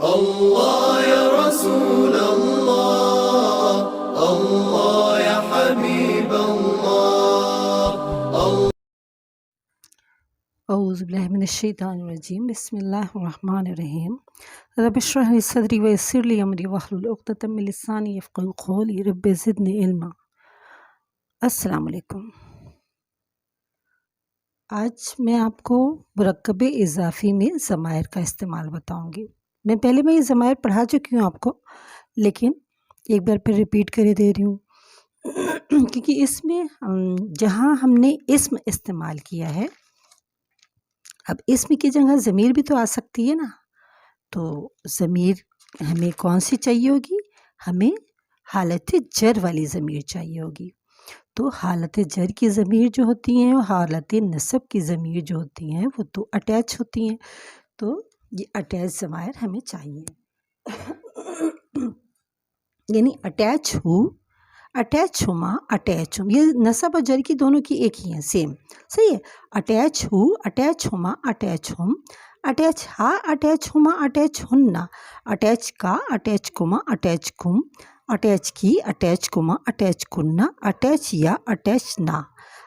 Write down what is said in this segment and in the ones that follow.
اللہ یا رسول اللہ، اللہ یا حبیب اللہ۔ اعوذ باللہ من الشیطان الرجیم، بسم اللہ الرحمن الرحیم۔ رب اشرح لی صدری ویسر لی امری واحلل عقدۃ من لسانی یفقہوا قولی، رب زدنی علما۔ السلام علیکم۔ آج میں آپ کو مرکب اضافی میں ضمائر کا استعمال بتاؤں گی۔ میں پہلے یہ ضمائر پڑھا چکی ہوں آپ کو، لیکن ایک بار پھر ریپیٹ کرے دے رہی ہوں کیونکہ اس میں جہاں ہم نے اسم استعمال کیا ہے، اب اسم کی جگہ ضمیر بھی تو آ سکتی ہے نا، تو ضمیر ہمیں کون سی چاہیے ہوگی؟ ہمیں حالت جر والی ضمیر چاہیے ہوگی۔ تو حالت جر کی ضمیر جو ہوتی ہیں اور حالت نصب کی ضمیر جو ہوتی ہیں وہ تو اٹیچ ہوتی ہیں، تو یہ اٹیچ ضمائر ہمیں چاہیے۔ یعنی اٹیچ ہو، اٹیچ ہما، اٹیچ ہم، یہ نصب اور جر کی دونوں کی ایک ہی ہیں، سیم، صحیح ہے۔ اٹیچ ہو، اٹیچ ہما، اٹیچ ہم، اٹیچ ہا، اٹیچ ہما، اٹیچ ہننا، اٹیچ کا، اٹیچ کما، اٹیچ کم، اٹیچ کی، اٹیچ کما، اٹیچ کننا، اٹیچ یا، اٹیچ نا۔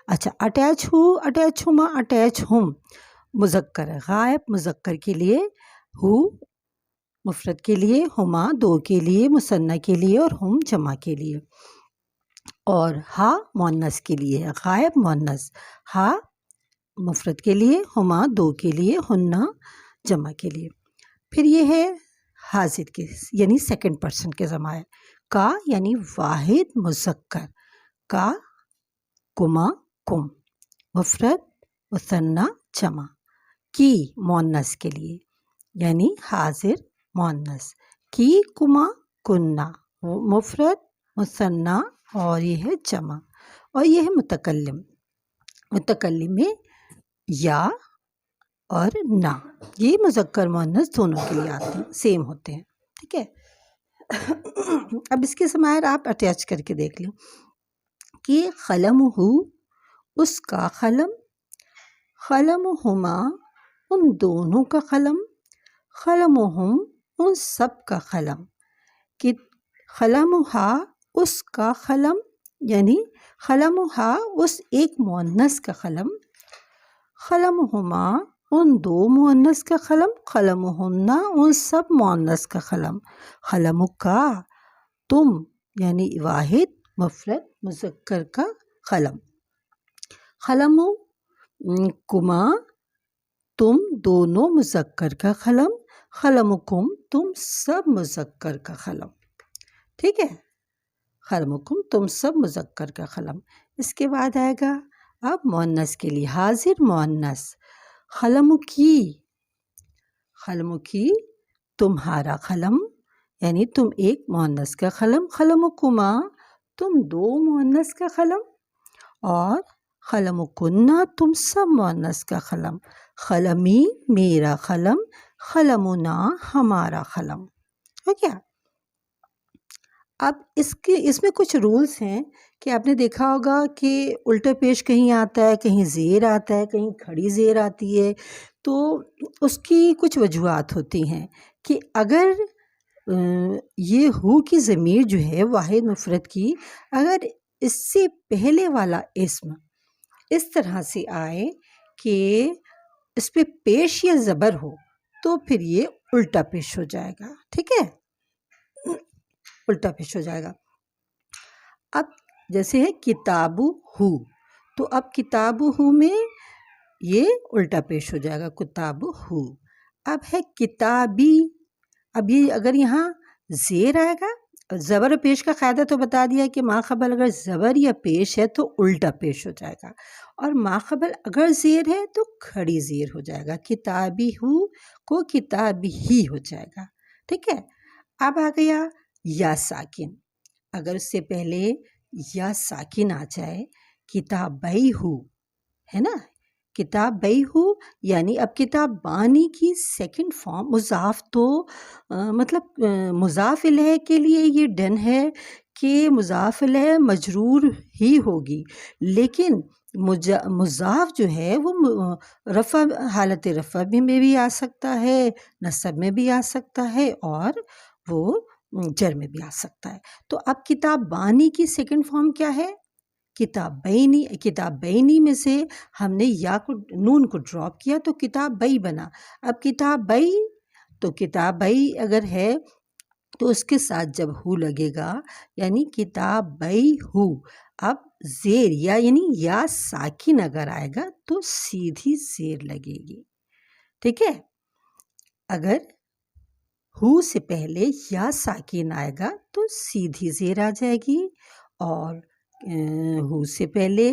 اچھا، اٹیچ ہو، اٹیچ ہما، اٹیچ ہم، مذکر غائب، مذکر کے لیے ہو، مفرد کے لیے ہما، دو کے لیے، مثنیٰ کے لیے، اور ہم جمع کے لیے، اور ہا مؤنث کے لیے، غائب مؤنث، ہا مفرد کے لیے، ہما دو کے لیے، ہننا جمع کے لیے۔ پھر یہ ہے حاضر کے یعنی سیکنڈ پرسن کے ضمائر، کا یعنی واحد مذکر، کا، کما، کم، مفرد، مثنیٰ، جمع، کی مؤنث کے لیے یعنی حاضر مؤنث، کی، کما، کننا، مفرد، مثنیٰ، اور یہ ہے جمع، اور یہ ہے متکلم۔ متکلم میں یا اور نا، یہ مذکر مؤنث دونوں کے لیے آتے ہیں، سیم ہوتے ہیں، ٹھیک ہے۔ اب اس کے ضمائر آپ اٹیچ کر کے دیکھ لیں کہ قلم ہو، اس کا قلم، قلم ہما، ان دونوں کا قلم، قلم ہم، ان سب کا قلم، کہ قلم ہا، اس کا قلم، یعنی قلم ہا، اس ایک مؤنث کا قلم، قلم ہما، ان دو مؤنث کا قلم، قلم ہننا، ان سب مؤنث کا قلم، قلم کا، تم یعنی واحد مفرد مذکر کا قلم، قلم کما، تم دونوں مذکر کا قلم، قلمکم، تم سب مذکر کا قلم، ٹھیک ہے۔ قلمکم، تم سب مذکر کا قلم۔ اس کے بعد آئے گا اب مؤنث کے لیے حاضر مؤنث، قلم کی، قلم کی تمہارا قلم، یعنی تم ایک مؤنث کا قلم، قلمکما، تم دو مؤنث کا قلم، اور قلمکننا، تم سب مؤنث کا قلم، قلمی میرا قلم، قلمنا ہمارا قلم، ہو گیا۔ اب اس میں کچھ رولز ہیں کہ آپ نے دیکھا ہوگا کہ الٹا پیش کہیں آتا ہے، کہیں زیر آتا ہے، کہیں کھڑی زیر آتی ہے، تو اس کی کچھ وجوہات ہوتی ہیں کہ اگر یہ ہو کی ضمیر جو ہے واحد مفرد کی، اگر اس سے پہلے والا اسم اس طرح سے آئے کہ اس پہ پیش یا زبر ہو، تو پھر یہ الٹا پیش ہو جائے گا، ٹھیک ہے، الٹا پیش ہو جائے گا۔ اب جیسے ہے کتاب ہو، تو اب کتاب ہو میں یہ الٹا پیش ہو جائے گا، کتاب ہو۔ اب ہے کتابی، اب یہ اگر یہاں زیر آئے گا، زبر و پیش کا قاعدہ تو بتا دیا کہ ما قبل اگر زبر یا پیش ہے تو الٹا پیش ہو جائے گا، اور ما قبل اگر زیر ہے تو کھڑی زیر ہو جائے گا، کتابی ہو کو کتابی ہی ہو جائے گا، ٹھیک ہے۔ اب آ گیا یا ساکن، اگر اس سے پہلے یا ساکن آ جائے، کتابی ہو ہے نا، کتابی ہو، یعنی اب کتاب بانی کی سیکنڈ فارم، مضاف تو مطلب مضاف الیہ کے لیے یہ ڈن ہے کہ مضاف الیہ مجرور ہی ہوگی، لیکن مضاف جو ہے وہ رفع حالت رفع میں بھی آ سکتا ہے، نصب میں بھی آ سکتا ہے، اور وہ جر میں بھی آ سکتا ہے۔ تو اب کتابانی کی سیکنڈ فارم کیا ہے؟ کتابینی۔ کتابینی میں سے ہم نے یا کو نون کو ڈراپ کیا تو کتابئی بنا۔ اب کتابئی، تو کتابئی اگر ہے تو اس کے ساتھ جب ہو لگے گا یعنی کتابئی ہو، اب زیر یعنی یا ساکن اگر آئے گا تو سیدھی زیر لگے گی، ٹھیک ہے۔ اگر ہو سے پہلے یا ساکن آئے گا تو سیدھی زیر آ جائے گی، اور ہو سے پہلے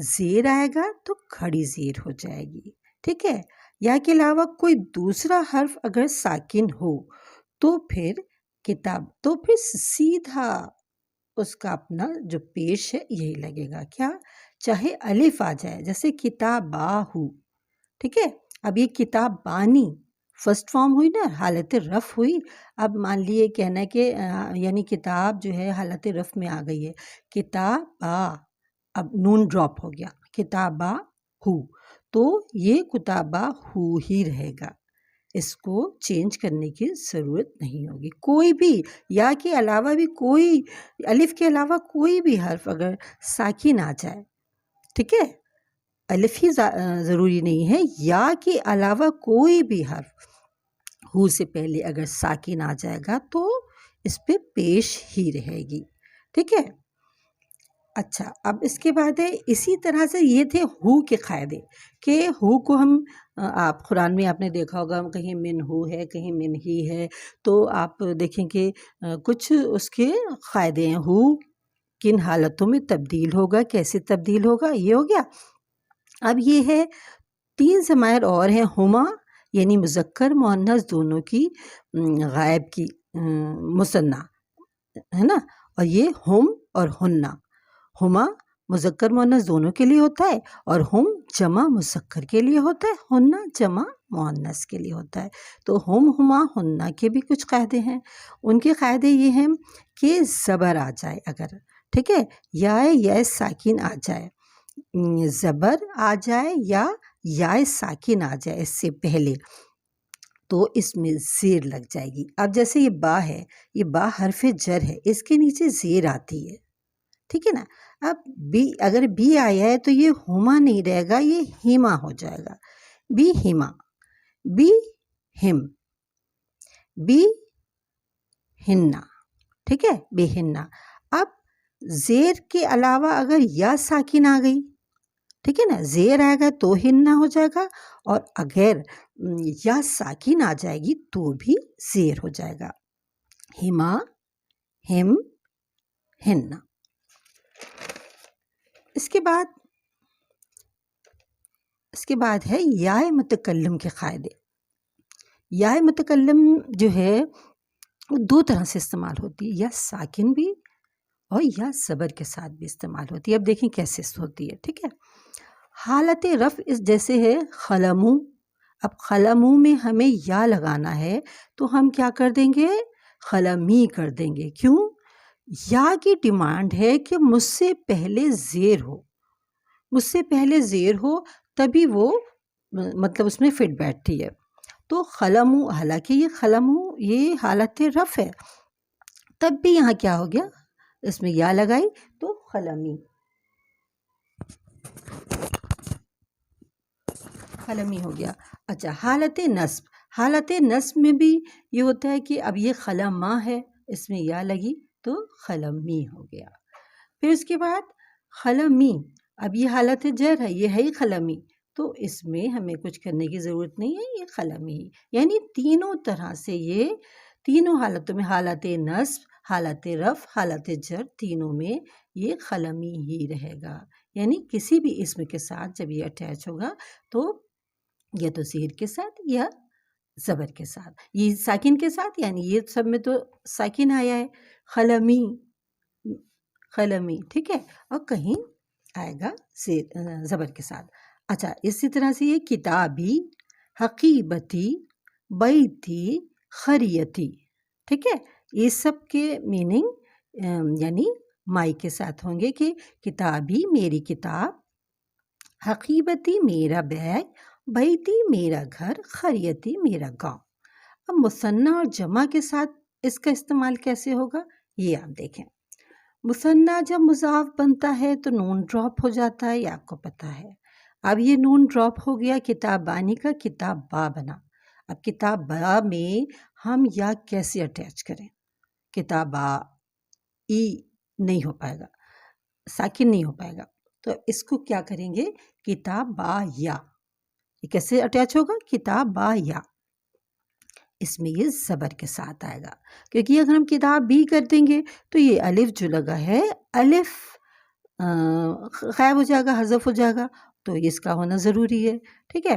زیر آئے گا تو کھڑی زیر ہو جائے گی، ٹھیک ہے۔ یا کے علاوہ کوئی دوسرا حرف اگر ساکن ہو تو پھر سیدھا اس کا اپنا جو پیش ہے یہی لگے گا، کیا؟ چاہے الف آ جائے، جیسے کتاباہو، ٹھیک ہے۔ اب یہ کتابانی فرسٹ فارم ہوئی نا، حالت رفع ہوئی۔ اب مان لیے کہنا ہے کہ یعنی کتاب جو ہے حالت رفع میں آ گئی ہے، کتابا، اب نون ڈراپ ہو گیا، کتابا ہو، تو یہ کتابا ہو ہی رہے گا، اس کو چینج کرنے کی ضرورت نہیں ہوگی۔ کوئی بھی یا کے علاوہ بھی کوئی الف کے علاوہ کوئی بھی حرف اگر ساکن آ جائے، ٹھیک ہے، الف ہی ضروری نہیں ہے، یا کے علاوہ کوئی بھی حرف ہو سے پہلے اگر ساکن آ جائے گا تو اس پہ پیش ہی رہے گی، ٹھیک ہے۔ اچھا، اب اس کے بعد ہے اسی طرح سے یہ تھے ہو کے قاعدے، کہ ہو کو ہم آپ قرآن میں آپ نے دیکھا ہوگا کہیں من ہو ہے، کہیں من ہی ہے، تو آپ دیکھیں کہ کچھ اس کے قاعدے ہیں۔ ہو کن حالتوں میں تبدیل ہوگا، کیسے تبدیل ہوگا، یہ ہو گیا۔ اب یہ ہے 3 ضمائر اور ہیں، ہما یعنی مذکر مؤنث دونوں کی غائب کی مثنیٰ ہے نا، اور یہ ہم اور ہنہ۔ ہما مذکر مؤنث دونوں کے لیے ہوتا ہے، اور ہم جمع مذکر کے لیے ہوتا ہے، ہنہ جمع مؤنث کے لیے ہوتا ہے۔ تو ہم، ہما، ہنہ کے بھی کچھ قاعدے ہیں۔ ان کے قاعدے یہ ہیں کہ زبر آ جائے اگر، ٹھیک ہے، یا ساکن آ جائے، زبر آ جائے یا ساکن آ جائے اس سے پہلے، تو اس میں زیر لگ جائے گی۔ اب جیسے یہ با ہے، یہ با حرف جر ہے، اس کے نیچے زیر آتی ہے، ٹھیک ہے نا۔ اب بی اگر بی آیا ہے تو یہ ہما نہیں رہے گا، یہ ہیما ہو جائے گا، بی ہیما، بی ہم، بی ہنہ، ٹھیک ہے، بی ہنہ۔ اب زیر کے علاوہ اگر یا ساکن آ گئی، ٹھیک ہے نا، زیر آئے گا تو ہنہ ہو جائے گا، اور اگر یا ساکن آ جائے گی تو بھی زیر ہو جائے گا، ہما، ہم، ہنہ۔ اس کے بعد ہے یا متکلم کے قاعدے۔ یا متکلم جو ہے وہ 2 طرح سے استعمال ہوتی ہے، یا ساکن بھی اور یا زبر کے ساتھ بھی استعمال ہوتی ہے۔ اب دیکھیں کیسے ہوتی ہے، ٹھیک ہے۔ حالت رفع جیسے ہے قلموں، اب قلموں میں ہمیں یا لگانا ہے تو ہم کیا کر دیں گے؟ قلمی کر دیں گے۔ کیوں؟ یا کی ڈیمانڈ ہے کہ مجھ سے پہلے زیر ہو، مجھ سے پہلے زیر ہو تبھی وہ مطلب اس میں فٹ بیٹھتی ہے۔ تو قلموں، حالانکہ یہ قلموں یہ حالت رفع ہے، تب بھی یہاں کیا ہو گیا؟ اس میں یا لگائی تو قلمی، قلمی ہو گیا۔ اچھا، حالت نصب، حالت نصب میں بھی یہ ہوتا ہے کہ اب یہ قلمہ ہے، اس میں یا لگی تو قلمی ہو گیا۔ پھر اس کے بعد قلمی، اب یہ حالت جر ہے، یہ ہے ہی قلمی، تو اس میں ہمیں کچھ کرنے کی ضرورت نہیں ہے، یہ قلمی ہی، یعنی تینوں طرح سے یہ تینوں حالتوں میں، حالت نصب، حالت رفع، حالت جر، تینوں میں یہ قلمی ہی رہے گا۔ یعنی کسی بھی اسم کے ساتھ جب یہ اٹیچ ہوگا تو یا تو زیر کے ساتھ یا زبر کے ساتھ، یہ ساکن کے ساتھ، یعنی یہ سب میں تو ساکن آیا ہے، قلمی، قلمی، ٹھیک ہے، اور کہیں آئے گا زبر کے ساتھ۔ اچھا، اسی طرح سے یہ کتابی، حقیبتی، بیتی، خریتی، ٹھیک ہے، یہ سب کے میننگ یعنی مائی کے ساتھ ہوں گے کہ کتابی میری کتاب، حقیبتی میرا بیگ، بیتی میرا گھر، خریتی میرا گاؤں۔ اب مثنیٰ اور جمع کے ساتھ اس کا استعمال کیسے ہوگا یہ آپ دیکھیں۔ مثنیٰ جب مضاف بنتا ہے تو نون ڈراپ ہو جاتا ہے، یہ آپ کو پتہ ہے۔ اب یہ نون ڈراپ ہو گیا کتاب بانی کا، کتاب با بنا۔ اب کتاب با میں ہم یا کیسے اٹیچ کریں؟ کتاب با ای نہیں ہو پائے گا، ساکن نہیں ہو پائے گا، تو اس کو کیا کریں گے؟ کتاب با یا۔ یہ کیسے اٹیچ ہوگا؟ کتاب با یا۔ اس میں یہ زبر کے ساتھ آئے گا، کیونکہ اگر ہم کتاب بھی کر دیں گے تو یہ الف جو لگا ہے الف غائب ہو جائے گا، حذف ہو جائے گا، تو اس کا ہونا ضروری ہے، ٹھیک ہے۔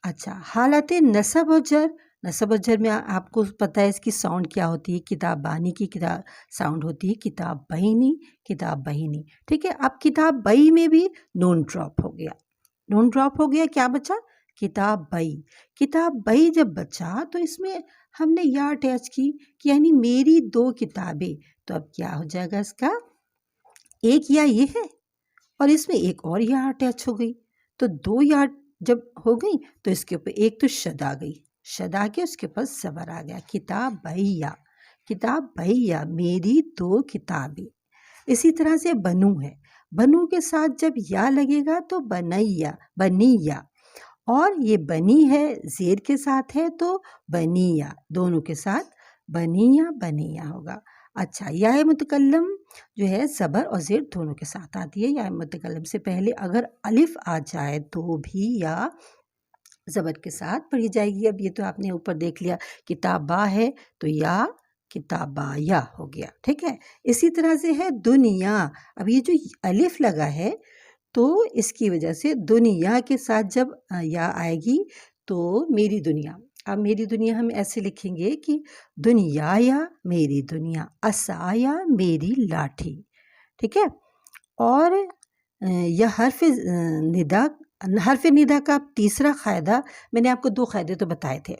اچھا، حالت نصب و جر۔ نصب و جر میں آپ کو پتہ ہے اس کی ساؤنڈ کیا ہوتی ہے؟ کتاب بانی کی کتاب ساؤنڈ ہوتی ہے کتاب بہینی، کتاب بہینی، ٹھیک ہے۔ اب کتاب بئی میں بھی نون ڈراپ ہو گیا، نون ڈراپ ہو گیا، کیا بچا؟ کتاب بئی۔ کتاب بئی جب بچا تو اس میں ہم نے یا اٹیچ کی، یعنی میری دو کتابیں، تو اب کیا ہو جائے گا اس کا؟ ایک یا یہ ہے اور اس میں ایک اور یا اٹیچ ہو گئی، تو دو یا جب ہو گئی تو اس کے اوپر ایک تو شد آ گئی، شد آ کے اس کے اوپر زبر آ گیا، کتاب بھیا، کتاب بھیا میری دو کتابیں۔ اسی طرح سے بنو ہے، بنو کے ساتھ جب یا لگے گا تو بنیا، بنیا، اور یہ بنی ہے زیر کے ساتھ ہے تو بنیا، دونوں کے ساتھ بنیا بنیا ہوگا۔ اچھا، یا متکلم جو ہے زبر اور زیر دونوں کے ساتھ آتی ہے، یا متکلم سے پہلے اگر الف آ جائے تو بھی یا زبر کے ساتھ پڑھی جائے گی۔ اب یہ تو آپ نے اوپر دیکھ لیا، کتاب با ہے تو یا کتاب با یا ہو گیا، ٹھیک ہے۔ اسی طرح سے ہے دنیا، اب یہ جو الف لگا ہے تو اس کی وجہ سے دنیا کے ساتھ جب یا آئے گی تو میری دنیا، اب میری دنیا ہم ایسے لکھیں گے کہ دنیا یا میری دنیا، عصا یا میری لاٹھی، ٹھیک ہے۔ اور یا حرف ندا، حرف ندا کا تیسرا قاعدہ میں نے آپ کو دو قاعدے تو بتائے تھے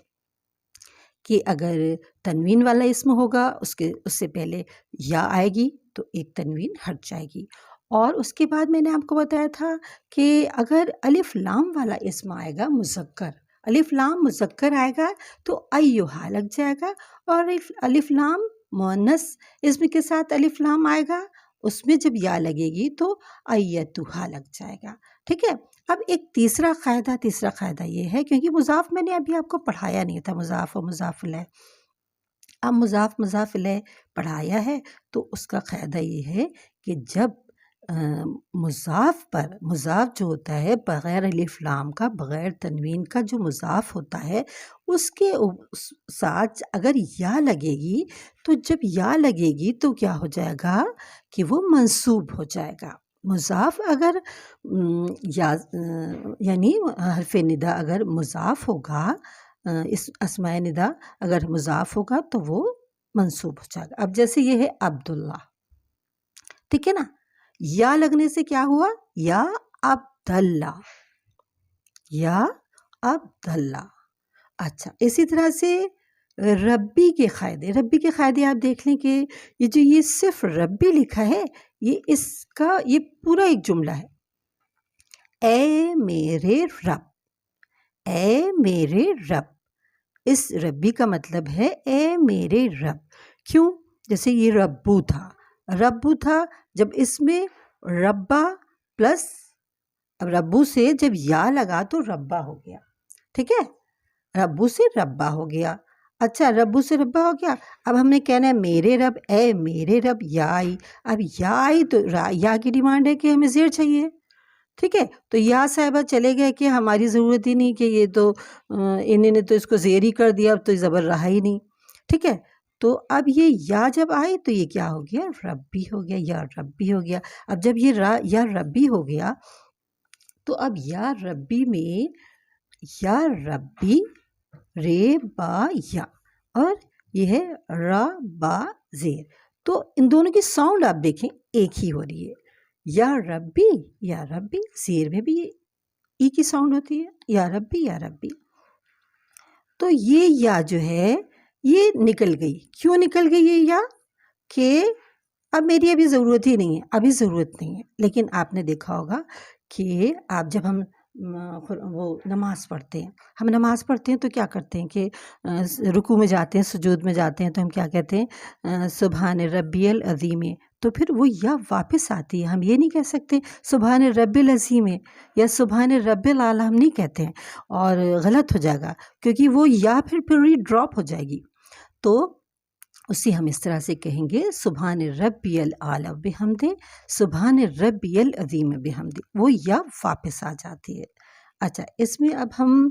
کہ اگر تنوین والا اسم ہوگا اس سے پہلے یا آئے گی تو ایک تنوین ہٹ جائے گی، اور اس کے بعد میں نے آپ کو بتایا تھا کہ اگر الف لام والا اسم آئے گا مذکر، الف لام مذکر آئے گا تو ایہا لگ جائے گا، اور الف لام مؤنث اسم کے ساتھ الف لام آئے گا اس میں جب یا لگے گی تو ایتھا لگ جائے گا، ٹھیک ہے۔ اب ایک تیسرا قاعدہ یہ ہے، کیونکہ مضاف میں نے ابھی آپ کو پڑھایا نہیں تھا، مضاف و مضاف الیہ، اب مضاف الیہ پڑھایا ہے تو اس کا قاعدہ یہ ہے کہ جب مضاف جو ہوتا ہے بغیر الف لام کا، بغیر تنوین کا جو مضاف ہوتا ہے اس کے ساتھ اگر یا لگے گی تو جب یا لگے گی تو کیا ہو جائے گا کہ وہ منصوب ہو جائے گا۔ مضاف اگر یعنی حرف ندا اگر مضاف ہوگا، اس اسماء ندا اگر مضاف ہوگا تو وہ منصوب ہو جائے گا۔ اب جیسے یہ ہے عبداللہ، ٹھیک ہے نا، یا لگنے سے کیا ہوا؟ یا عبداللہ، یا عبداللہ۔ اچھا، اسی طرح سے ربی کے قاعدے آپ دیکھ لیں کہ یہ صرف ربی لکھا ہے، یہ پورا ایک جملہ ہے، اے میرے رب، اے میرے رب، اس ربی کا مطلب ہے اے میرے رب۔ کیوں؟ جیسے یہ ربو تھا، جب اس میں ربا پلس، اب ربو سے جب یا لگا تو ربا ہو گیا، ٹھیک ہے، ربو سے ربا ہو گیا۔ اچھا، ربو سے ربا ہو گیا، اب ہم نے کہنا ہے میرے رب، اے میرے رب، یا آئی، اب یا آئی تو یا کی ڈیمانڈ ہے کہ ہمیں زیر چاہیے، ٹھیک ہے، تو یا صاحبہ چلے گئے کہ ہماری ضرورت ہی نہیں، کہ یہ تو انہوں نے تو اس کو زیر ہی کر دیا، اب تو زبر رہا ہی نہیں، ٹھیک ہے۔ تو اب یہ یا جب آئی تو یہ کیا ہو گیا؟ ربی ہو گیا، یا ربی ہو گیا۔ اب جب یہ یا ربی ہو گیا تو اب یا ربی میں یا ربی رے با یا، اور یہ ہے را با زیر، تو ان دونوں کی ساؤنڈ آپ دیکھیں ایک ہی ہو رہی ہے، یا ربی زیر میں بھی ای کی ساؤنڈ ہوتی ہے، یا ربی۔ تو یہ یا جو ہے یہ نکل گئی، کیوں نکل گئی یہ یا؟ کہ اب میری ابھی ضرورت ہی نہیں ہے، ابھی ضرورت نہیں ہے، لیکن آپ نے دیکھا ہوگا کہ آپ جب ہم وہ نماز پڑھتے ہیں، ہم نماز پڑھتے ہیں تو کیا کرتے ہیں کہ رکوع میں جاتے ہیں، سجود میں جاتے ہیں تو ہم کیا کہتے ہیں سبحان ربی العظیم، تو پھر وہ یا واپس آتی ہے. ہم یہ نہیں کہہ سکتے سبحان رب العظیم یا سبحان رب الاعلیٰ، ہم نہیں کہتے ہیں اور غلط ہو جائے گا کیونکہ وہ یا پھر ہی ڈراپ ہو جائے گی. تو اسے ہم اس طرح سے کہیں گے سبحان ربی الاعلیٰ بحمدہ، سبحان ربی العظیم بحمدہ، وہ یا واپس آ جاتی ہے. اچھا، اس میں اب ہم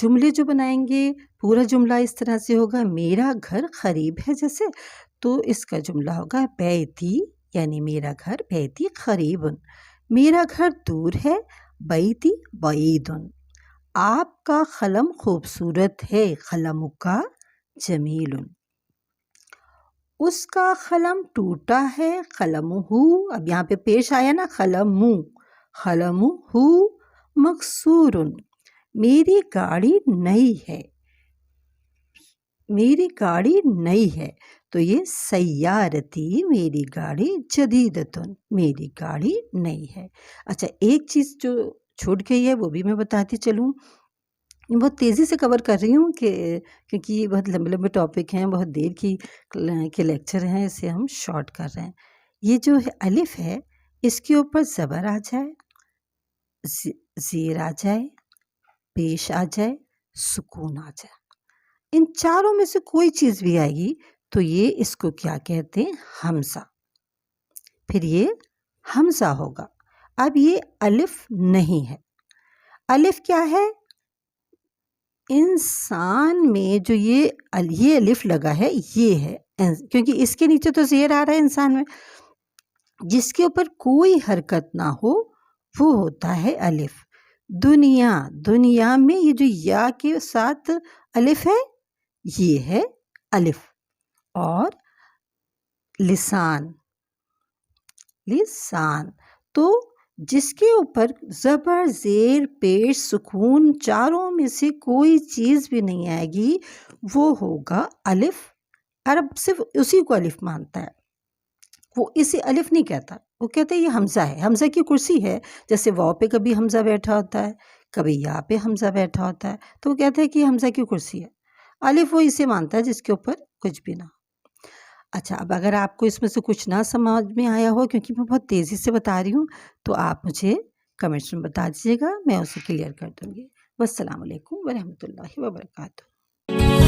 جملے جو بنائیں گے، پورا جملہ اس طرح سے ہوگا میرا گھر قریب ہے جیسے، تو اس کا جملہ ہوگا بیتی، یعنی میرا گھر بیتی قریب، میرا گھر دور ہے بیتی بعید، آپ کا قلم خوبصورت ہے قلم کا جمیل، اس کا قلم ٹوٹا ہے قلم ہو، اب یہاں پہ پیش آیا نا قلم ہو مکسور، میری گاڑی نئی ہے، میری گاڑی نئی ہے تو یہ سیارتی، میری گاڑی جدیدتن، میری گاڑی نئی ہے. اچھا، ایک چیز جو چھوٹ گئی ہے وہ بھی میں بتاتی چلوں، بہت تیزی سے کور کر رہی ہوں کیونکہ یہ بہت لمبے لمبے ٹاپک ہیں، بہت دیر کے لیکچر ہیں، اسے ہم شارٹ کر رہے ہیں. یہ جو ہے الف ہے، اس کے اوپر زبر آ جائے، زیر آ جائے، پیش آ جائے، سکون آ جائے، ان چاروں میں سے کوئی چیز بھی آئے گی تو یہ اس کو کیا کہتے ہیں حمزہ، پھر یہ حمزہ ہوگا. اب یہ الف نہیں ہے، الف کیا ہے؟ انسان میں جو یہ الف لگا ہے یہ ہے، کیونکہ اس کے نیچے تو زیر آ رہا ہے انسان میں، جس کے اوپر کوئی حرکت نہ ہو وہ ہوتا ہے الف. دنیا میں یہ جو یا کے ساتھ الف ہے یہ ہے الف. اور لسان تو جس کے اوپر زبر، زیر، پیش، سکون، چاروں میں سے کوئی چیز بھی نہیں آئے گی وہ ہوگا الف. عرب صرف اسی کو الف مانتا ہے، وہ اسے الف نہیں کہتا، وہ کہتا ہے یہ حمزہ ہے، حمزہ کی کرسی ہے. جیسے واو پہ کبھی حمزہ بیٹھا ہوتا ہے، کبھی یا پہ حمزہ بیٹھا ہوتا ہے، تو وہ کہتا ہے کہ یہ حمزہ کی کرسی ہے. الف وہ اسے مانتا ہے جس کے اوپر کچھ بھی نہ. اچھا، اب اگر آپ کو اس میں سے کچھ نہ سمجھ میں آیا ہو، کیونکہ میں بہت تیزی سے بتا رہی ہوں، تو آپ مجھے کمنٹس میں بتا دیجیے گا، میں اسے کلیئر کر دوں گی. والسلام علیکم ورحمۃ اللہ وبرکاتہ.